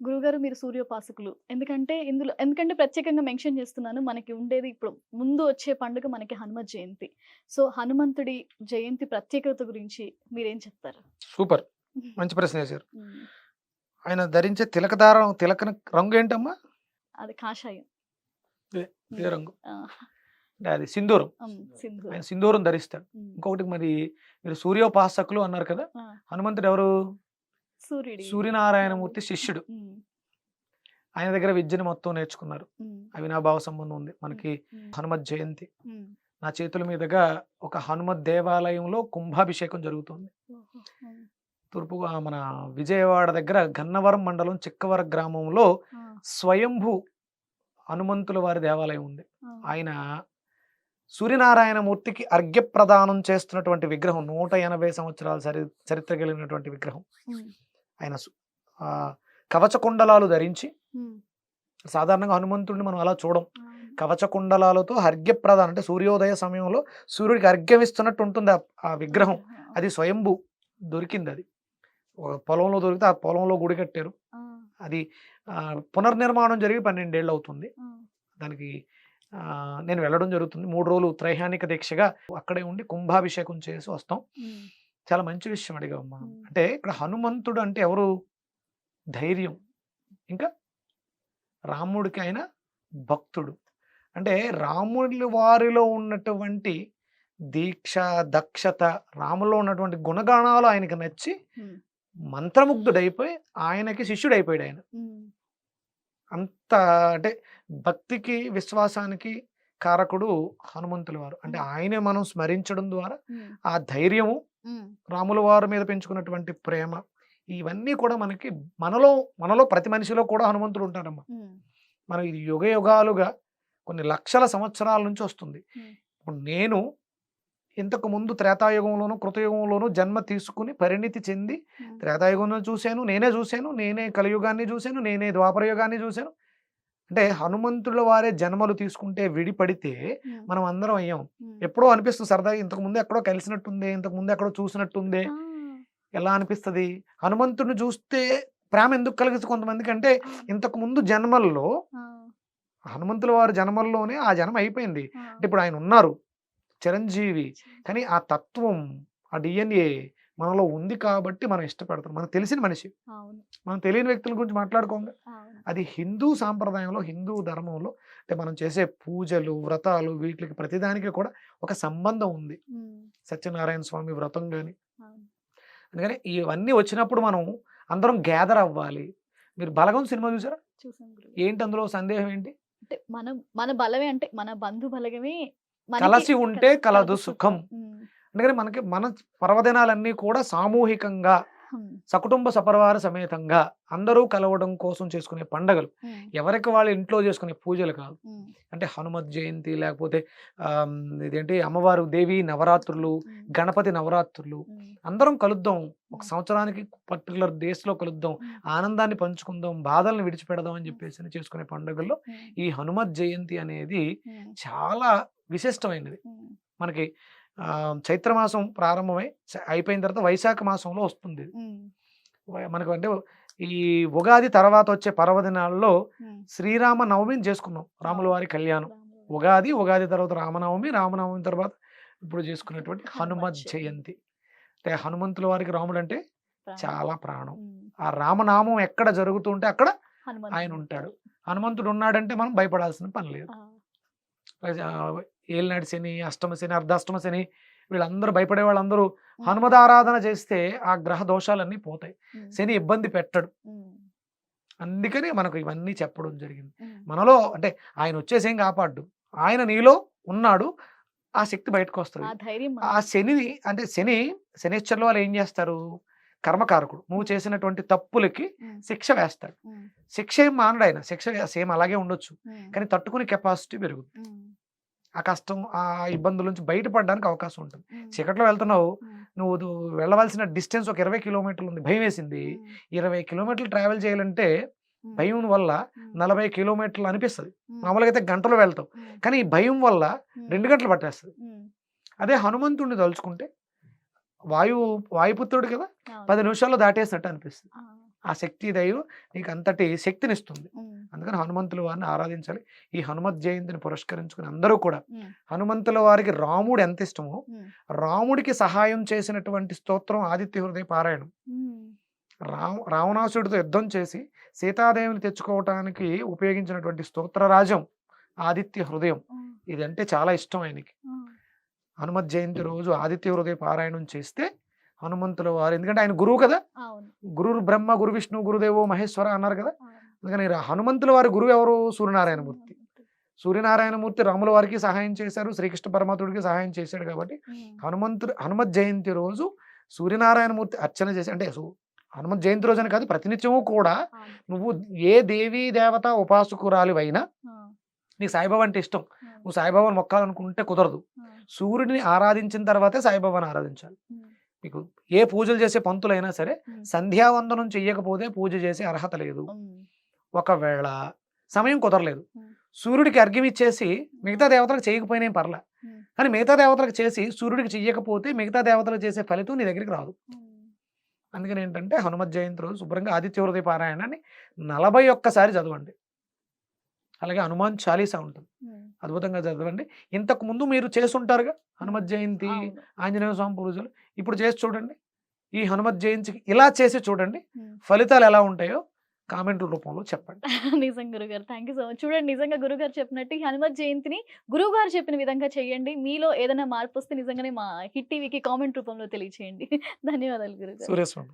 గురువుగారు మీరు సూర్యోపాసకులు. ఎందుకంటే ప్రత్యేకంగా మెన్షన్ చేస్తున్నాను. మనకి ఉండేది ఇప్పుడు ముందు వచ్చే పండుగ మనకి హనుమత్ జయంతి. సో, హనుమంతుడి జయంతి ప్రత్యేకత గురించి మీరేం చెప్తారు? సూపర్. మంచి ప్రశ్న వేశారు. హ్మ్. ఆయన ధరించే తిలకన రంగు ఏంటమ్మా? అది కాషాయం. ఏ ఏ హ్మ్. రంగు? ఆ! అంటే అది సింధూరం. ఆయన సింధూరం. సింధూరం ధరిస్తాడు. హ్మ్. ఇంకొకటి మరి మీరు సూర్యోపాసకులు అన్నారు కదా! ఆ! హనుమంతుడు ఎవరు? సూర్యుడి రంగు. సూర్యనారాయణమూర్తి శిష్యుడు. హ్మ్. ఆయన దగ్గర విద్యను మొత్తం నేర్చుకున్నారు. హ్మ్. అవినాభావ సంబంధం ఉంది. హ్మ్. మనకి హ్మ్. హనుమత్ జయంతి. హ్మ్. నా చేతుల మీదుగా ఒక హనుమత్ దేవాలయంలో కుంభాభిషేకం జరుగుతుంది. ఓహో! హ్మ్. మన విజయవాడ దగ్గర గన్నవరం మండలం చిక్కవర గ్రామంలో ఆ! స్వయంభూ హనుమంతుల వారి దేవాలయం ఉంది. ఆ! ఆయన సూర్యనారాయణమూర్తికి అర్ఘ్యప్రదానం చేస్తున్నటువంటి విగ్రహం. 180 సంవత్సరాల చరిత్ర కలిగినటువంటి విగ్రహం. హ్మ్. ఆయన ఆహ్, కవచ కుండలాలు ధరించి హ్మ్. సాధారణంగా హనుమంతుడిని మనం అలా చూడం. అవును. కవచ కుండలాలతో అర్ఘ్యప్రదానం అంటే సూర్యోదయ సమయంలో సూర్యుడికి అర్ఘ్యం ఇస్తున్నట్టు ఉంటుంది ఆ విగ్రహం. విగ్రహం. అది స్వయంభూ దొరికిందది. ఒక పొలంలో దొరికితే ఆ పొలంలో గుడి కట్టారు. ఆ! అది పునర్నిర్మాణం జరిగి 12 ఏళ్ళు అవుతుంది. ఆ! దానికి నేను వెళ్ళడం జరుగుతుంది. 3 రోజులు త్రైహానిక దీక్షగా అక్కడే ఉండి కుంభాభిషేకం చేసి వస్తాం. హ్మ్. చాలా మంచి విషయం అడిగావమ్మా. హ్మ్. అంటే ఇక్కడ హనుమంతుడు అంటే ఎవరు? ధైర్యం. ఇంకా రాముడికి ఆయన భక్తుడు. అంటే రాముడి వారిలో ఉన్నటువంటి దీక్ష, దక్షత, రాములో ఉన్నటువంటి గుణగణాలు ఆయనకి నచ్చి హ్మ్. మంత్రముగ్ధుడైపోయి ఆయనకి శిష్యుడైపోయాడాయన. హ్మ్. అంత అంటే భక్తికి, విశ్వాసానికి కారకుడు హనుమంతుల వారు. అంటే హ్మ్. ఆయనే మనం స్మరించడం ద్వారా హ్మ్. ఆ ధైర్యము, హ్మ్. రాముల వారి మీద పెంచుకున్నటువంటి ప్రేమ, ఇవన్నీ కూడా మనకి మనలో మనలో ప్రతి మనిషిలో కూడా హనుమంతుడు ఉంటారమ్మా. హ్మ్. మనం ఇది యుగయుగాలుగా కొన్ని లక్షల సంవత్సరాల నుంచి వస్తుంది. హ్మ్. ఇప్పుడు నేను ఇంతకు ముందు త్రేతాయుగంలోను, కృతయుగంలోను జన్మ తీసుకొని పరిణితి చెంది హ్మ్. త్రేతాయుగంలో చూసాను, నేనే చూసాను, నేనే కలియుగాన్ని చూసాను, నేనే ద్వాపర యుగాన్ని చూసాను. అంటే హనుమంతుల వారే జన్మలు తీసుకుంటే విడిపడితే హ్మ్. మనం అందరం అయ్యాం. హ్మ్. ఎప్పుడో అనిపిస్తుంది సరదాగా ఇంతకు ముందు ఎక్కడో కలిసినట్టుందే, ఇంతకు ముందు ఎక్కడో చూసినట్టుందే. ఆ! ఎలా అనిపిస్తది? హనుమంతుడిని చూస్తే ప్రేమ ఎందుకు కలిగిద్ది కొంతమందికంటే ఆ! ఇంతకు ముందు జన్మల్లో ఆ! హనుమంతుల వారి జన్మల్లోనే ఆ జన్మ అయిపోయింది. ఆ! అంటే ఇప్పుడు ఆయన ఉన్నారు. చిరంజీవి. చిరంజీవి. కానీ ఆ తత్వం, ఆ డీఎన్ఏ మనలో ఉంది కాబట్టి మనం ఇష్టపడతాం. మనకు తెలిసిన మనిషి. అవును. మనం తెలియని వ్యక్తుల గురించి మాట్లాడుకోంగా. అవును. అది హిందూ సాంప్రదాయంలో, హిందూ ధర్మంలో అంటే మనం చేసే పూజలు, వ్రతాలు వీటికి ప్రతిదానికి కూడా ఒక సంబంధం ఉంది. హ్మ్. సత్యనారాయణ స్వామి వ్రతం గాని, అవును. అందుకని ఇవన్నీ వచ్చినప్పుడు మనం అందరం గ్యాదర్ అవ్వాలి. మీరు 'బలగం' సినిమా చూసారా? చూసాను గురుగారు. ఏంటి అందులో సందేహం ఏంటి? అంటే మన బలమే అంటే మన బంధు బలగమే మనకి కలసి ఉంటే కలదు కలదు సుఖం. సుఖం. హ్మ్. అందుకని మన పర్వదినాలన్నీ కూడా సామూహికంగా హ్మ్. సకుటుంబ సపరివార సమేతంగా అందరూ కలవడం కోసం చేసుకునే పండగలు. హ్మ్. ఎవరికి వాళ్ళ ఇంట్లో చేసుకునే పూజలు కాదు. హ్మ్. అంటే హనుమత్ జయంతి లేకపోతే ఇదేంటి అమ్మవారు దేవి నవరాత్రులు, హ్మ్. గణపతి నవరాత్రులు హ్మ్. అందరం కలుద్దాం. ఒక హ్మ్. సంవత్సరానికి పర్టిక్యులర్ డేస్‌లో కలుద్దాం. హ్మ్. ఆనందాన్ని పంచుకుందాం. బాధలను విడిచిపెడదాం అని హ్మ్. చెప్పేసని చేసుకునే పండుగల్లో హ్మ్. ఈ హనుమత్ జయంతి అనేది హ్మ్. చాలా విశిష్టమైనది. హ్మ్. మనకి చైత్రమాసం ప్రారంభమై అయిపోయిన తర్వాత వైశాఖ మాసంలో వస్తుంది. హ్మ్. మనకు అంటే ఈ ఉగాది తర్వాత వచ్చే పర్వదినాల్లో హ్మ్. శ్రీరామ నవమిని చేసుకున్నాం. రాముల అవును. వారి కళ్యాణం. రాములవారి ఉగాది తర్వాత రామనవమి, రామనవమి తర్వాత ఇప్పుడు చేసుకునేటువంటి హనుమత్ హనుమత్ జయంతి. జయంతి. అంటే హనుమంతుల వారికి రాముడంటే ప్రాణం. చాలా ప్రాణం. హ్మ్. ఆ రామనామం ఎక్కడ జరుగుతుంటే అక్కడ ఆయన ఉంటాడు. హనుమంతుడుంటారు. హనుమంతుడు ఉన్నాడంటే మనం భయపడాల్సిన పని లేదు. ఆ! ఏలినాటి శని, అష్టమ శని, అర్ధాష్టమ శని వీళ్ళందరూ భయపడే వాళ్ళందరూ హ్మ్. హనుమదారాధన చేస్తే ఆ గ్రహ దోషాలన్నీ పోతాయి. హ్మ్. శని ఇబ్బంది పెట్టడు. హ్మ్. అందుకని మనకు ఇవన్నీ చెప్పడం జరిగింది. హ్మ్. మనలో అంటే ఆయనొచ్చేసి ఏం కాపాడ్డు. ఆయన నీలో ఉన్నాడు. ఆ శక్తి బయటకొస్తది. ఆ ధైర్యం ఆ మనకుండాలి. శనిని అంటే శనిశ్చరుల వారు ఏం జేస్తారు? కర్మకారకుడు. నువ్వు హ్మ్. చేసినటువంటి తప్పులకి హ్మ్. శిక్ష వేస్తాడు. హ్మ్. శిక్ష ఏం మానడాయన. శిక్ష సేమ్ అలాగే ఉండొచ్చు. హ్మ్. కానీ తట్టుకునే కెపాసిటీ పెరుగుద్ది. హ్మ్. ఆ కష్టం, ఆ ఇబ్బందుల నుంచి బయటపడడానికి అవకాశం ఉంటుంది. హ్మ్. చీకట్లో వెళ్తున్నావు. హ్మ్. నువ్వు వెళ్ళవలసిన డిస్టెన్స్ ఒక 20 కిలోమీటర్లుంది. భయమేసింది. హ్మ్. 20 కిలోమీటర్లు ట్రావెల్ చేయాలంటే హ్మ్. భయం వల్ల హ్మ్. 40 కిలోమీటర్లు అనిపిస్తది. హ్మ్. మామూలుగా అయితే గంటలో వెళ్తావు. హ్మ్. కానీ ఈ భయం వల్ల హ్మ్. 2 గంటలు పట్టేస్తది. హ్మ్. అదే హనుమంతుడిని తలుచుకుంటే వాయు వాయుపుత్రుడు కదా! అవును. 10 నిమిషాల్లో దాటేసినట్టు అనిపిస్తది. ఆ! ఆ శక్తి దైవం నీకు అంతటి శక్తినిస్తుంది. ఉమ్, అందుకని హనుమంతుల వారిని ఆరాధించాలి. ఈ హనుమత్ జయంతిని పురస్కరించుకుని అందరూ కూడా ఉమ్, హనుమంతుల వారికి రాముడు ఎంత ఇష్టమో, ఉమ్, రాముడికి సహాయం చేసినటువంటి స్తోత్రం ఆదిత్య హృదయ పారాయణం. ఉమ్, రావణాసుడితో యుద్ధం చేసి సీతాదేవిని తెచ్చుకోవటానికి ఉపయోగించినటువంటి స్తోత్రరాజం ఆదిత్య హృదయం. ఉమ్, ఇదంటే చాలా ఇష్టం ఆయనకి. ఉమ్, హనుమత్ జయంతి రోజు ఆదిత్య హృదయ పారాయణం చేస్తే హనుమంతుల వారు, ఎందుకంటే ఆయన గురువు కదా, అవును, గురు బ్రహ్మ గురు విష్ణు గురుదేవో మహేశ్వర అన్నారు కదా. అవును. అందుకని హనుమంతుల వారి గురువు ఎవరు? సూర్యనారాయణమూర్తి. సూర్యనారాయణమూర్తి రాముల వారికి సహాయం చేశారు, శ్రీకృష్ణ పరమాత్ముడికి సహాయం చేశాడు. కాబట్టి ఉమ్, హనుమత్ జయంతి రోజు సూర్యనారాయణమూర్తి అర్చన చేసి, అంటే హనుమత్ జయంతి రోజు అని కాదు, ప్రతినిత్యము కూడా అవును. నువ్వు ఏ దేవీ దేవత ఉపాసకురాలివైనా, ఆ, నీకు సాయిబాబా అంటే ఇష్టం, ఆ, నువ్వు సాయిబాబాను మొక్కాలనుకుంటే కుదరదు. ఆ, సూర్యుడిని ఆరాధించిన తర్వాతే సాయిబాబాను ఆరాధించాలి. ఉమ్, మీకు ఏ పూజలు చేసే పంతులైనా సరే ఉమ్, సంధ్యావందనం చెయ్యకపోతే పూజ చేసే అర్హత లేదు. ఉమ్, ఒకవేళ సమయం కుదరలేదు, ఉమ్, సూర్యుడికి అర్ఘ్యం ఇచ్చేసి మిగతా దేవతలకు చేయకపోయినా ఏం పర్లే, ఉమ్, కానీ మిగతా దేవతలకు చేసి సూర్యుడికి చెయ్యకపోతే మిగతా దేవతలకు చేసే ఫలితం నీ దగ్గరికి రాదు. ఉమ్, అందుకని ఏంటంటే హనుమత్ జయంతి రోజు శుభ్రంగా ఆదిత్య హృదయ పారాయణాన్ని 41 సారి చదవండి. అలాగే హనుమాన్ చాలీసా ఉంటుంది, ఉమ్, అద్భుతంగా చదవండి. ఇంతకు ముందు మీరు చేసుంటారుగా హనుమత్ జయంతి, అవును, ఆంజనేయ స్వామి పూజలు, ఇప్పుడు చేసి చూడండి. ఈ హనుమత్ జయంతికి ఇలా చేసి చూడండి, ఉమ్. ఫలితాలు ఎలా ఉంటాయో కామెంట్ రూపంలో చెప్పండి. నిజం గురుగారు, థ్యాంక్ యూ సో మచ్. చూడండి, నిజంగా గురుగారు చెప్పినట్టు ఈ హనుమత్ జయంతిని గురువుగారు చెప్పిన విధంగా చేయండి. మీలో ఏదైనా మార్పు వస్తే నిజంగానే మా హిట్ టీవీకి కామెంట్ రూపంలో తెలియచేయండి. ధన్యవాదాలు గురుగారు. సూర్యస్వామి